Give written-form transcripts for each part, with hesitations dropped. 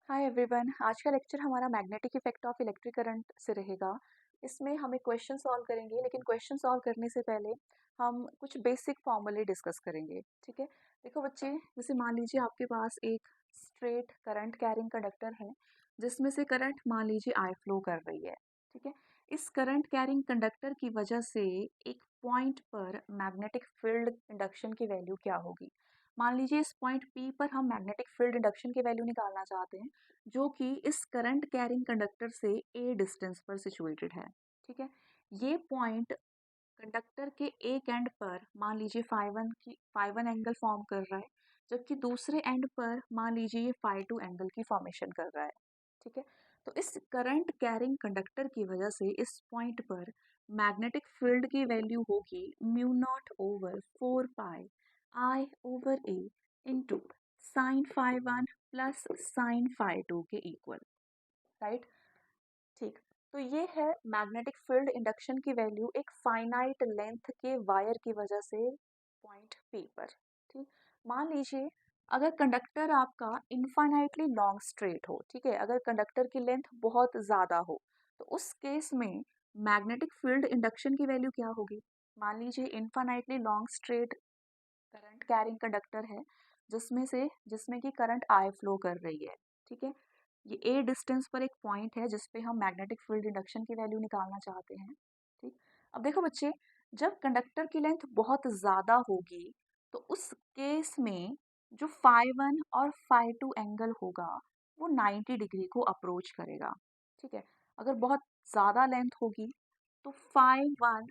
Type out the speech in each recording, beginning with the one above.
Hi everyone, आज का lecture हमारा magnetic effect of electric current से रहेगा। इसमें हम एक क्वेश्चन सॉल्व करेंगे, लेकिन क्वेश्चन सॉल्व करने से पहले हम कुछ बेसिक फॉर्मूले डिस्कस करेंगे। ठीक है। देखो बच्चे, जैसे मान लीजिए आपके पास एक स्ट्रेट करंट कैरिंग कंडक्टर है, जिसमें से करंट मान लीजिए आई फ्लो कर रही है। ठीक है। इस करंट कैरिंग कंडक्टर की वजह से एक पॉइंट पर मैग्नेटिक फील्ड इंडक्शन की वैल्यू क्या होगी। मान लीजिए इस पॉइंट P पर हम मैग्नेटिक फील्ड इंडक्शन की वैल्यू निकालना चाहते हैं, जो कि इस करंट कैरिंग कंडक्टर से a डिस्टेंस पर सिचुएटेड है। ठीक है। ये पॉइंट कंडक्टर के एक एंड पर मान लीजिए फाई वन एंगल फॉर्म कर रहा है, जबकि दूसरे एंड पर मान लीजिए ये फाई 2 एंगल की फॉर्मेशन कर रहा है। ठीक है। तो इस करंट कैरिंग कंडक्टर की वजह से इस पॉइंट पर मैग्नेटिक फील्ड की वैल्यू होगी mu 0/4 pi I over A into sine phi 1 plus sine phi 2 के इक्वल। राइट। ठीक। तो ये है मैग्नेटिक फील्ड इंडक्शन की वैल्यू एक फाइनाइट लेंथ के वायर की वजह से पॉइंट P पर। ठीक। मान लीजिए अगर कंडक्टर आपका इनफाइनाइटली लॉन्ग स्ट्रेट हो, ठीक है, अगर कंडक्टर की लेंथ बहुत ज़्यादा हो, तो उस केस में मैग्नेटिक फील्ड इंडक्शन की वैल्यू क्या होगी। मान लीजिए infinitely long straight current carrying conductor है, जिसमें कि करंट आई फ्लो कर रही है। ठीक है। ये ए डिस्टेंस पर एक पॉइंट है जिस पे हम मैग्नेटिक फील्ड इंडक्शन की वैल्यू निकालना चाहते हैं। ठीक। अब देखो बच्चे, जब कंडक्टर की लेंथ बहुत ज़्यादा होगी, तो उस केस में जो फाई 1 और फाई 2 एंगल होगा वो 90 डिग्री को अप्रोच करेगा। ठीक है। अगर बहुत ज़्यादा लेंथ होगी तो फाई 1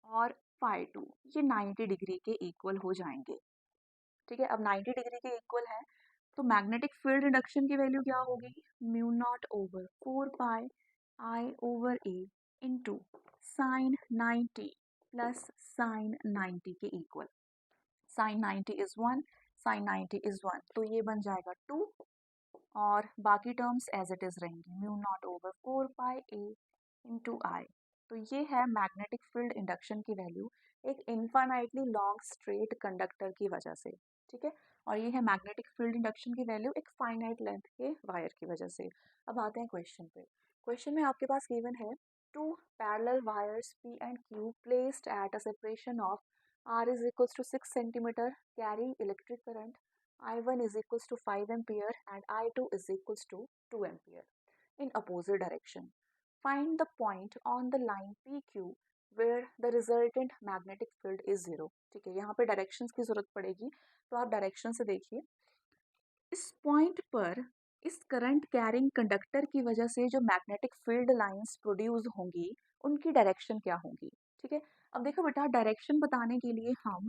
और फाई 2 ये 90 डिग्री के इक्वल हो जाएंगे। ठीक है। अब 90 डिग्री के इक्वल है, तो मैग्नेटिक फील्ड इंडक्शन की वैल्यू क्या होगी mu 0/4 pi I over A into sine 90 plus sine 90 के equal. Sine 90 is 1, sine 90 is 1, तो ये बन जाएगा 2 और बाकी टर्म्स एज इट इज रहेंगी mu 0/4 pi A into I. तो ये है मैग्नेटिक फील्ड इंडक्शन की वैल्यू एक इनफाइनाइटली लॉन्ग स्ट्रेट कंडक्टर की वजह से। ठीक है। और ये है मैग्नेटिक फील्ड इंडक्शन की वैल्यू एक फाइनाइट लेंथ के वायर की वजह से। अब आते हैं क्वेश्चन पे। क्वेश्चन में आपके पास गिवन है two parallel wires P and Q placed at a separation of R is equals to 6 centimeter carry electric current I1 is equals to 5 ampere and I2 is equals to 2 ampere in opposite direction. Find the point on the line PQ where the resultant magnetic field is zero. ठीक है, यहाँ पे directions की जरूरत पड़ेगी, तो आप direction से देखिए। इस पॉइंट पर इस करंट कैरिंग कंडक्टर की वजह से जो मैग्नेटिक फील्ड लाइंस प्रोड्यूस होंगी, उनकी डायरेक्शन क्या होंगी। ठीक है। अब देखो बेटा, डायरेक्शन बताने के लिए हम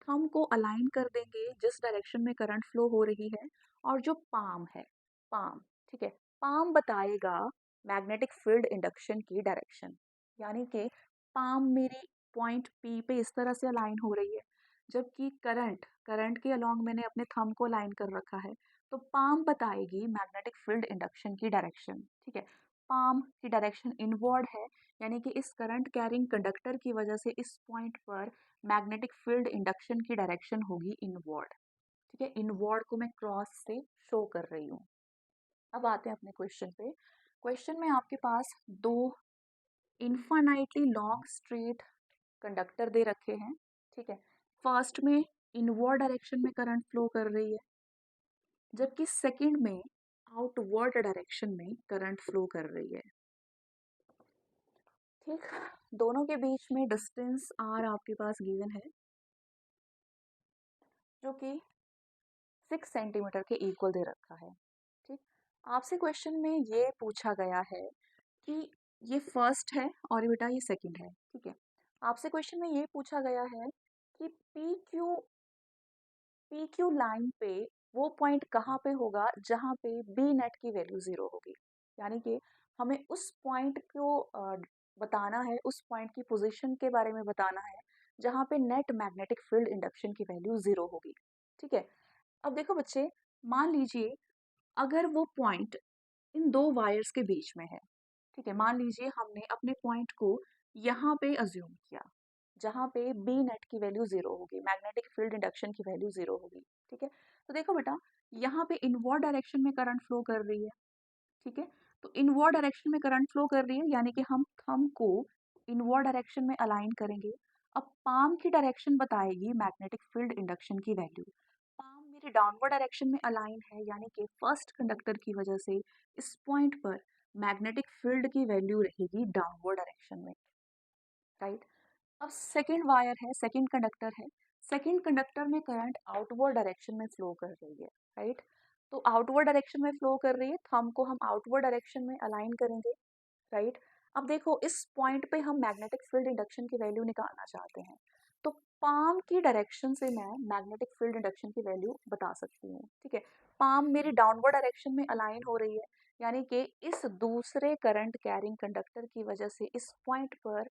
थंब को अलाइन कर देंगे जिस डायरेक्शन में करंट फ्लो हो रही है, और जो पाम है, पाम, ठीक है, पाम बताएगा मैग्नेटिक फील्ड इंडक्शन की डायरेक्शन। यानी कि पाम मेरी पॉइंट P पे इस तरह से अलाइन हो रही है, जबकि करंट करंट के अलोंग मैंने अपने थंब को अलाइन कर रखा है, तो पाम बताएगी मैग्नेटिक फील्ड इंडक्शन की डायरेक्शन। ठीक है। पाम की डायरेक्शन इनवर्ड है, यानी कि इस करंट कैरिंग कंडक्टर की वजह से इस पॉइंट पर मैग्नेटिक फील्ड इंडक्शन की डायरेक्शन होगी इनवर्ड। ठीक है। इनवर्ड को मैं क्रॉस से शो कर रही हूँ। अब आते हैं अपने क्वेश्चन पे। क्वेश्चन में आपके पास दो इनफाइनाइटली लॉन्ग स्ट्रेट कंडक्टर दे रखे हैं। ठीक है। फर्स्ट में इनवर्ड डायरेक्शन में करंट फ्लो कर रही है, जबकि सेकंड में आउटवर्ड डायरेक्शन में करंट फ्लो कर रही है। ठीक। दोनों के बीच में डिस्टेंस आर आपके पास गिवन है, जो कि 6 सेंटीमीटर के इक्वल दे रखा है। ठीक। आपसे क्वेश्चन में ये पूछा गया है कि ये फर्स्ट है और बेटा ये सेकंड है। ठीक है। आपसे क्वेश्चन में ये पूछा गया है कि पी क्यू लाइन पे वो पॉइंट कहाँ पे होगा जहाँ पे बी नेट की वैल्यू 0 होगी। यानी कि हमें उस पॉइंट को बताना है, उस पॉइंट की पोजीशन के बारे में बताना है जहाँ पे नेट मैग्नेटिक फील्ड इंडक्शन की वैल्यू 0 होगी। ठीक है। अब देखो बच्चे, मान लीजिए अगर वो पॉइंट इन दो वायर्स के बीच में है। ठीक है। मान लीजिए हमने अपने पॉइंट को यहाँ पे अज्यूम किया, जहाँ पे बी नेट की वैल्यू 0 होगी, मैग्नेटिक फील्ड इंडक्शन की वैल्यू 0 होगी। ठीक है, तो देखो बेटा यहाँ पे इनवर्ड डायरेक्शन में करंट फ्लो कर रही है। ठीक है, तो इनवर्ड डायरेक्शन में करंट फ्लो कर रही है, यानी कि हम थंब को इनवर्ड डायरेक्शन में अलाइन करेंगे। अब पाम की डायरेक्शन बताएगी मैग्नेटिक फील्ड इंडक्शन की वैल्यू। पाम मेरी डाउनवर्ड डायरेक्शन में अलाइन है, यानी कि फर्स्ट कंडक्टर की वजह से इस पॉइंट पर मैग्नेटिक फील्ड की वैल्यू रहेगी डाउनवर्ड डायरेक्शन में, राइट। अब सेकेंड वायर है, सेकेंड कंडक्टर है, सेकेंड कंडक्टर में करंट आउटवर्ड डायरेक्शन में फ्लो कर रही है, राइट। तो आउटवर्ड डायरेक्शन में फ्लो कर रही है, थंब को हम आउटवर्ड डायरेक्शन में अलाइन करेंगे, राइट। अब देखो इस पॉइंट पे हम मैग्नेटिक फील्ड इंडक्शन की वैल्यू निकालना चाहते हैं, तो पाम की डायरेक्शन से मैं मैग्नेटिक फील्ड इंडक्शन की वैल्यू बता सकती हूँ। ठीक है, पाम मेरी डाउनवर्ड डायरेक्शन में अलाइन हो रही है, यानी कि इस दूसरे करंट कैरिंग कंडक्टर की वजह से इस पॉइंट पर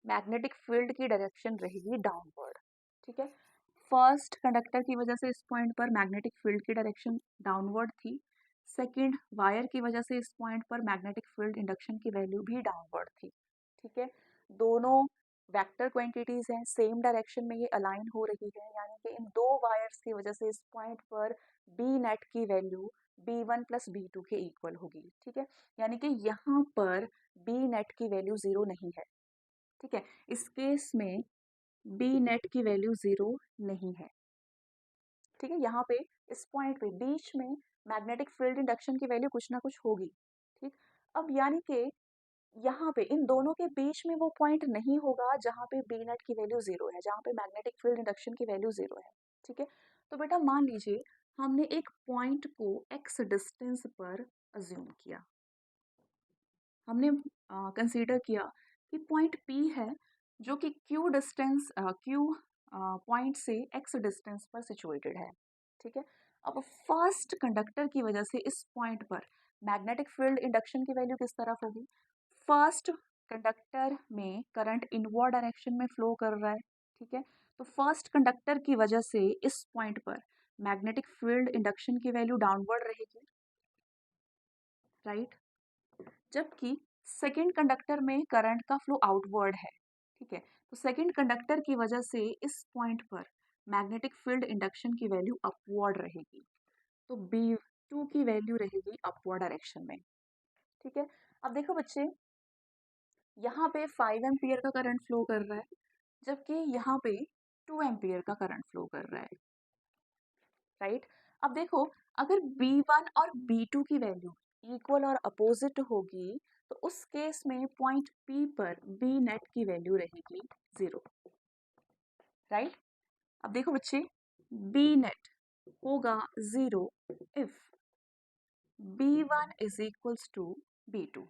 मैग्नेटिक फील्ड की डायरेक्शन रहेगी डाउनवर्ड। ठीक है, फर्स्ट कंडक्टर की वजह से इस पॉइंट पर मैग्नेटिक फील्ड की डायरेक्शन डाउनवर्ड थी, सेकंड वायर की वजह से इस पॉइंट पर मैग्नेटिक फील्ड इंडक्शन की वैल्यू भी डाउनवर्ड थी। ठीक है, दोनों वेक्टर क्वांटिटीज हैं, सेम डायरेक्शन में ये अलाइन हो रही है, यानी कि इन दो वायर्स की वजह से इस पॉइंट पर बी नेट की वैल्यू B1 प्लस B2 के इक्वल होगी। ठीक है, यानी कि यहाँ पर बी नेट की वैल्यू 0 नहीं है। ठीक है, इस केस में बी नेट की वैल्यू 0 नहीं है। ठीक है, यहाँ पे इस पॉइंट पे बीच में मैग्नेटिक फील्ड इंडक्शन की वैल्यू कुछ ना कुछ होगी। ठीक, अब यानी कि यहाँ पे इन दोनों के बीच में वो पॉइंट नहीं होगा जहाँ पे बी नेट की वैल्यू 0 है, जहाँ पे मैग्नेटिक फील्ड इंडक्शन की वैल्यू 0 है। ठीक है, तो बेटा मान लीजिए हमने एक पॉइंट को x डिस्टेंस पर अज्यूम किया, हमने कंसीडर किया कि पॉइंट P है जो कि Q डिस्टेंस Q पॉइंट से x डिस्टेंस पर सिचुएटेड है। ठीक है, अब फर्स्ट कंडक्टर की वजह से इस पॉइंट पर मैग्नेटिक फील्ड इंडक्शन की वैल्यू किस तरफ होगी? फर्स्ट कंडक्टर में करंट इनवर्ड डायरेक्शन में फ्लो कर रहा है। ठीक है, तो फर्स्ट कंडक्टर की वजह से इस पॉइंट पर मैग्नेटिक फील्ड इंडक्शन की वैल्यू डाउनवर्ड रहेगी, राइट। जबकि सेकेंड कंडक्टर में करंट का फ्लो आउटवर्ड है। ठीक है, तो सेकेंड कंडक्टर की वजह से इस पॉइंट पर मैग्नेटिक फील्ड इंडक्शन की वैल्यू अपवर्ड रहेगी, तो B2 की वैल्यू रहेगी अपवर्ड डायरेक्शन में। ठीक है, अब देखो बच्चे यहाँ पे 5 एम्पियर का करंट फ्लो कर रहा है, जबकि यहाँ पे 2 एम्पियर का करंट फ्लो कर रहा है, राइट। अब देखो अगर B1 और B2 की वैल्यू इक्वल और अपोजिट होगी, तो उस केस में पॉइंट P पर B नेट की वैल्यू रहेगी 0, राइट। अब देखो बच्चे B नेट होगा 0 if B1 is equals to B2।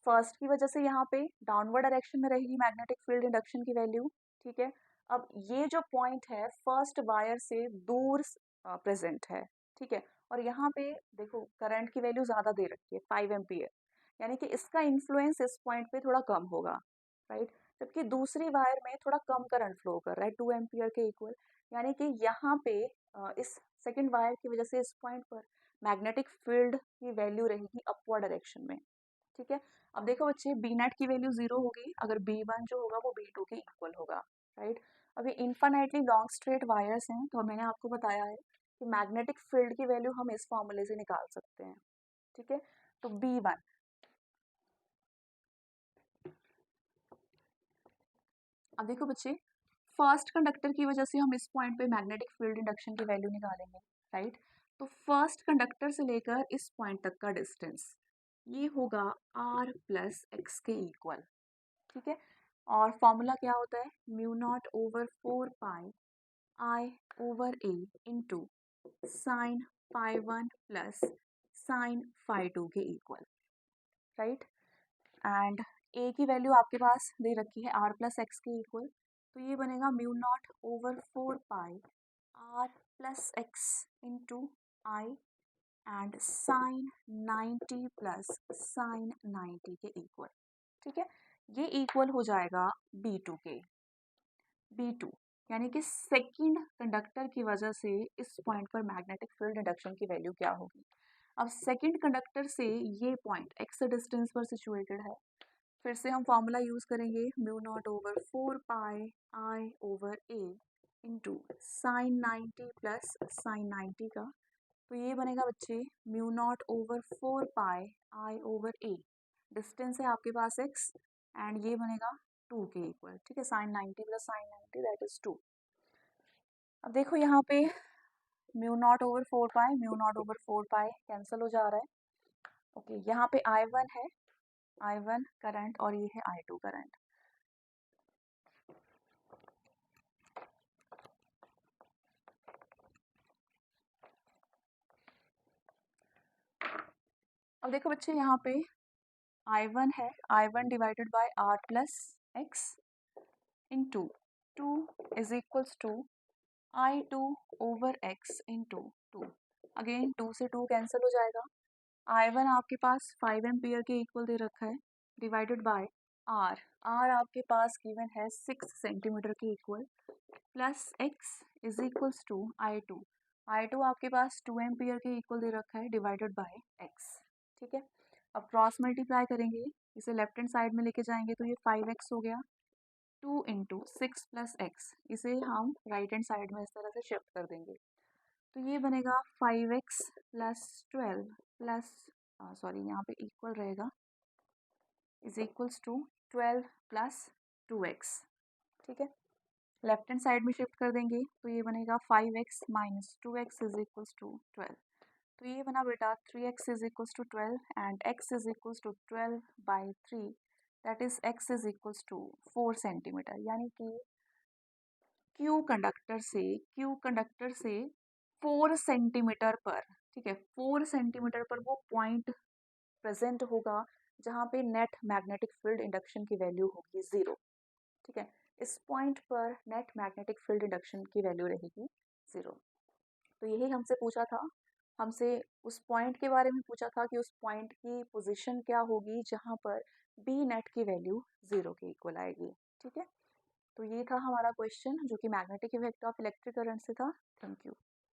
First की वजह से यहाँ पे डाउनवर्ड डायरेक्शन में रहेगी मैग्नेटिक फील्ड इंडक्शन की वैल्यू। ठीक है, अब ये जो पॉइंट है फर्स्ट वायर से दूर प्रेजेंट है। ठीक है, और यहाँ पे देखो करंट की वैल्यू ज़्यादा दे रखी है 5 एम्पियर, यानी कि इसका इन्फ्लुएंस इस पॉइंट पे थोड़ा कम होगा, राइट। जबकि दूसरी वायर में थोड़ा कम करंट फ्लो कर रहा है 2 एम्पियर के इक्वल, यानी कि यहाँ पे इस सेकेंड वायर की वजह से इस पॉइंट पर मैग्नेटिक फील्ड की वैल्यू रहेगी अपवर्ड डायरेक्शन में। ठीक है, अब देखो बच्चे बी नेट की वैल्यू 0 होगी अगर B1 जो होगा वो B2 के इक्वल होगा, राइट। अब ये इन्फाइनाइटली लॉन्ग स्ट्रेट वायर्स हैं, तो मैंने आपको बताया है कि मैग्नेटिक फील्ड की वैल्यू हम इस फॉर्मूले से निकाल सकते हैं। ठीक है, तो B1, अब देखो बच्चे फर्स्ट कंडक्टर की वजह से हम इस पॉइंट पे मैग्नेटिक फील्ड इंडक्शन की वैल्यू निकालेंगे, राइट। तो फर्स्ट कंडक्टर से लेकर इस पॉइंट तक का डिस्टेंस ये होगा R प्लस एक्स के इक्वल। ठीक है, और फॉर्मूला क्या होता है? Mu not over 4 pi I over A into sine phi one plus sine phi two के इक्वल, राइट। एंड ए की वैल्यू आपके पास दे रखी है आर प्लस एक्स के इक्वल, तो ये बनेगा mu not over 4 pi R plus X into I and sine 90 plus sine 90 के इक्वल। ठीक है, ये इक्वल हो जाएगा B2 के। B2 यानी कि सेकंड कंडक्टर की वजह से इस पॉइंट पर मैग्नेटिक फील्ड इंडक्शन की वैल्यू क्या होगी? अब सेकंड कंडक्टर से ये पॉइंट x डिस्टेंस पर सिचुएटेड है, फिर से हम फॉर्मूला यूज़ करेंगे म्यू नॉट ओवर 4 पाई I/A into sine 90 plus sine 90 का। तो ये बनेगा बच्चे म्यू नॉट ओवर 4 पाई I/A। डिस्टेंस है आपके पास x एंड ये बनेगा 2 के इक्वल। ठीक है, sine 90 plus sine 90 that is 2। अब देखो यहाँ पे mu not over 4 pi, mu not over 4 pi cancel हो जा रहा है। ओके, यहाँ पे I1 है, I1 करंट और ये है I2 करंट। अब देखो बच्चे यहाँ पे I1 है, I1 divided by R plus X into 2 is equals to I2 over x into 2। Again 2 से 2 कैंसिल हो जाएगा। I1 आपके पास 5 एम्पियर के इक्वल दे रखा है डिवाइडेड बाय R। R आपके पास गिवन है 6 सेंटीमीटर के equal plus x is equals to I2। I2 आपके पास 2 एम्पियर के इक्वल दे रखा है डिवाइडेड बाय x। ठीक है, अब क्रॉस मल्टीप्लाई करेंगे, इसे लेफ्ट हैंड साइड में लेके जाएंगे तो ये 5x हो गया। 2 इंटू 6 प्लस एक्स, इसे हम राइट हैंड साइड में इस तरह से शिफ्ट कर देंगे तो ये बनेगा 5x प्लस 12 प्लस सॉरी यहाँ पे इक्वल रहेगा is equals to 12 plus 2x। ठीक है, लेफ्ट हैंड साइड में शिफ्ट कर देंगे तो ये बनेगा 5x minus 2x is equals to 12। तो ये बना बेटा 3x is equals to 12 and x is equals to 12 by 3 that is x is equals to 4 centimetre. यानी कि Q कंडक्टर से 4 सेंटीमीटर पर, ठीक है, 4 सेंटीमीटर पर वो पॉइंट प्रेजेंट होगा जहाँ पे नेट मैग्नेटिक फील्ड इंडक्शन की वैल्यू होगी 0। ठीक है, इस पॉइंट पर नेट मैग्नेटिक फील्ड इंडक्शन की वैल्यू रहेगी 0। तो यही हमसे पूछा था, हमसे उस पॉइंट के बारे में पूछा था कि उस पॉइंट की पोजीशन क्या होगी जहाँ पर बी नेट की वैल्यू 0 के इक्वल आएगी। ठीक है, तो ये था हमारा क्वेश्चन जो कि magnetic effect of electric current से था। Thank you.